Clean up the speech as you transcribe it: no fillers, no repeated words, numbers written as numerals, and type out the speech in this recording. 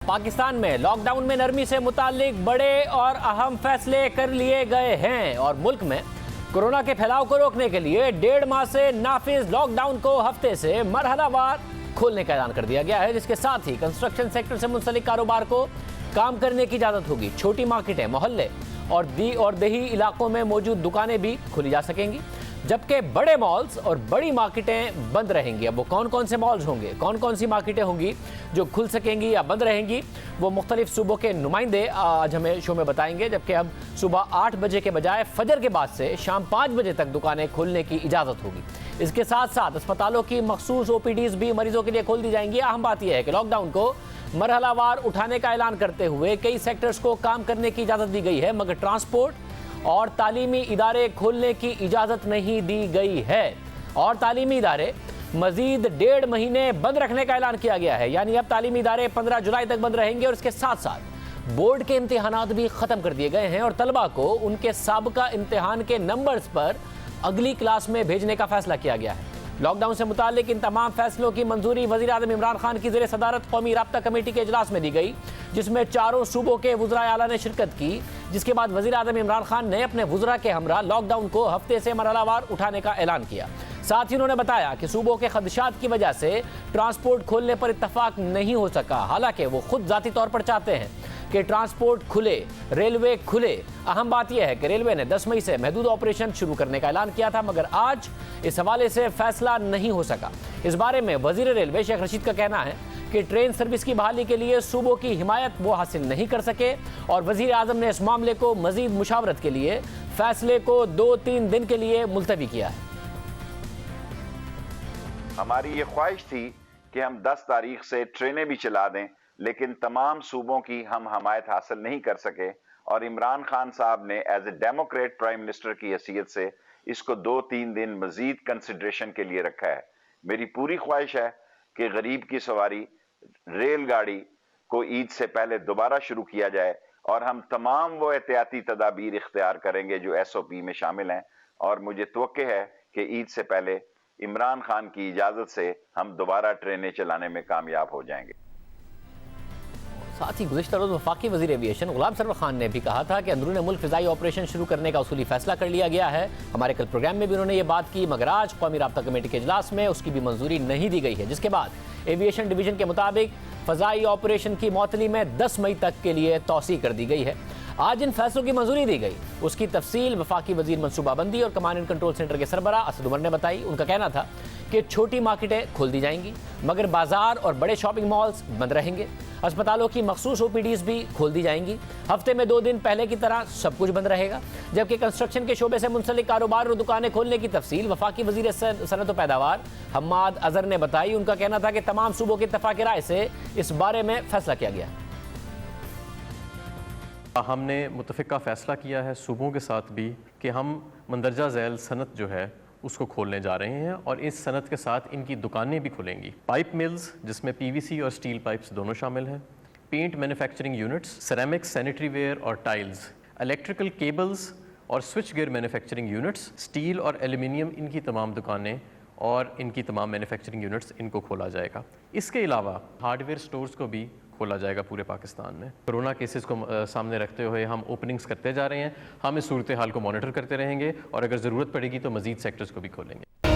पाकिस्तान में लॉकडाउन में नरमी से मुताल्लिक बड़े और अहम फैसले कर लिए गए हैं और मुल्क में कोरोना के फैलाव को रोकने के लिए 1.5 माह से नाफिज लॉकडाउन को हफ्ते से मरहलावार खोलने का ऐलान कर दिया गया है, जिसके साथ ही कंस्ट्रक्शन सेक्टर से मुंसलिक कारोबार को काम करने की इजाजत होगी। छोटी मार्केटें, मोहल्ले और देही इलाकों में मौजूद दुकानें भी खुली जा सकेंगी, जबकि बड़े मॉल्स और बड़ी मार्केटें बंद रहेंगी। अब वो कौन कौन से मॉल्स होंगे, कौन कौन सी मार्केटें होंगी जो खुल सकेंगी या बंद रहेंगी, वो मुख्तलिफ सूबों के नुमाइंदे आज हमें शो में बताएंगे। जबकि अब सुबह 8 बजे के बजाय फजर के बाद से शाम 5 बजे तक दुकानें खोलने की इजाज़त होगी। इसके साथ साथ अस्पतालों की मखसूस OPDs भी मरीजों के लिए खोल दी जाएंगी। अहम बात यह है कि लॉकडाउन को मरहलावार उठाने का ऐलान करते हुए कई सेक्टर्स को काम करने की इजाज़त दी गई है, मगर ट्रांसपोर्ट और तालीमी इदारे खोलने की इजाज़त नहीं दी गई है। और तालीमी इदारे मजीद 1.5 महीने बंद रखने का ऐलान किया गया है, यानी अब तालीमी इदारे 15 जुलाई तक बंद रहेंगे। और इसके साथ साथ बोर्ड के इम्तिहानात भी ख़त्म कर दिए गए हैं और तलबा को उनके साबिका इम्तिहान के नंबर्स पर अगली क्लास में भेजने का फैसला किया गया है। लॉकडाउन से मुतालिक इन तमाम फैसलों की मंजूरी वज़ीर आज़म इमरान खान की ज़ेर सदारत कौमी राब्ता कमेटी के इजलास में दी गई, जिसमें चारों सूबों के वज़राए आला ने शिरकत की। जिसके बाद वज़ीर आज़म इमरान खान ने अपने वज़रा के हमरा लॉकडाउन को हफ्ते से मरहलावार उठाने का ऐलान किया। साथ ही उन्होंने बताया कि सूबों के खदशात की वजह से ट्रांसपोर्ट खोलने पर इत्तफाक नहीं हो सका, हालांकि वो खुद ज़ाती तौर पर चाहते हैं कि ट्रांसपोर्ट खुले, रेलवे खुले। अहम बात यह है कि रेलवे ने 10 मई से महदूद ऑपरेशन शुरू करने का ऐलान किया था, मगर आज इस हवाले से फैसला नहीं हो सका। इस बारे में वजीर रेलवे शेख रशीद का कहना है कि ट्रेन सर्विस की बहाली के लिए सूबों की हिमायत वो हासिल नहीं कर सके और वजीर आज़म ने इस मामले को मजीद मुशावरत के लिए फैसले को 2-3 दिन के लिए मुलतवी किया है। हमारी ये ख्वाहिश थी कि हम 10 तारीख से ट्रेनें भी चला दें, लेकिन तमाम सूबों की हम हमायत हासिल नहीं कर सके और इमरान खान साहब ने as a democrat prime minister की हैसियत से इसको 2-3 दिन मजीद कंसिडरेशन के लिए रखा है। मेरी पूरी ख्वाहिश है कि गरीब की सवारी रेलगाड़ी को ईद से पहले दोबारा शुरू किया जाए और हम तमाम वो एहतियाती तदाबीर इख्तियार करेंगे जो SOP में शामिल हैं। और मुझे तवक्के है कि ईद से पहले इमरान खान की इजाज़त से हम दोबारा ट्रेनें चलाने में कामयाब हो जाएंगे। साथ ही गुज़िश्ता रोज़ वफाकी वज़ीर एविएशन गुलाम सरवर खान ने भी कहा था कि अंदरून मुल्क फ़िज़ाई ऑपरेशन शुरू करने का उसूली फैसला कर लिया गया है। हमारे कल प्रोग्राम में भी उन्होंने ये बात की, मगर आज कौमी राब्ता कमेटी के इजलास में उसकी भी मंजूरी नहीं दी गई है, जिसके बाद एविएशन डिवीज़न के मुताबिक फ़िज़ाई ऑपरेशन की मअतली में 10 मई तक के लिए तौसी कर दी गई है। आज इन फैसलों की मंजूरी दी गई, उसकी तफसील वफाकी वज़ीर मनसूबाबंदी और कमांड एंड कंट्रोल सेंटर के सरबराह असद उमर ने बताई। उनका कहना था कि छोटी मार्केटें खोल दी जाएंगी, मगर बाजार और बड़े शॉपिंग मॉल्स बंद रहेंगे। अस्पतालों की मखसूस OPDs भी खोल दी जाएंगी। हफ्ते में 2 दिन पहले की तरह सब कुछ बंद रहेगा, जबकि कंस्ट्रक्शन के शोबे से मुंसलिक कारोबार और दुकानें खोलने की तफसील वफाकी वज़ीर सनअत व पैदावार हम्माद अजहर ने बताई। उनका कहना था कि तमाम सूबों की इत्तफाक़ राय से इस बारे में फैसला किया गया। हमने मुतफ़िक़ा फ़ैसला किया है सूबों के साथ भी कि हम मंदरजा झैल सनत जो है उसको खोलने जा रहे हैं और इस सनत के साथ इनकी दुकानें भी खुलेंगी। पाइप मिल्स जिसमें PVC और स्टील पाइप्स दोनों शामिल हैं, paint manufacturing units, ceramics, sanitary ware और टाइल्स, इलेक्ट्रिकल केबल्स और switch gear manufacturing units, steel और एल्यूमिनियम, इनकी तमाम दुकानें और इनकी तमाम मैन्युफैक्चरिंग यूनिट्स इनको खोला जाएगा। इसके अलावा हार्डवेयर स्टोर्स को भी खोला जाएगा पूरे पाकिस्तान में। कोरोना केसेस को सामने रखते हुए हम ओपनिंग्स करते जा रहे हैं। हम इस सूरत हाल को मॉनिटर करते रहेंगे और अगर ज़रूरत पड़ेगी तो मज़ीद सेक्टर्स को भी खोलेंगे।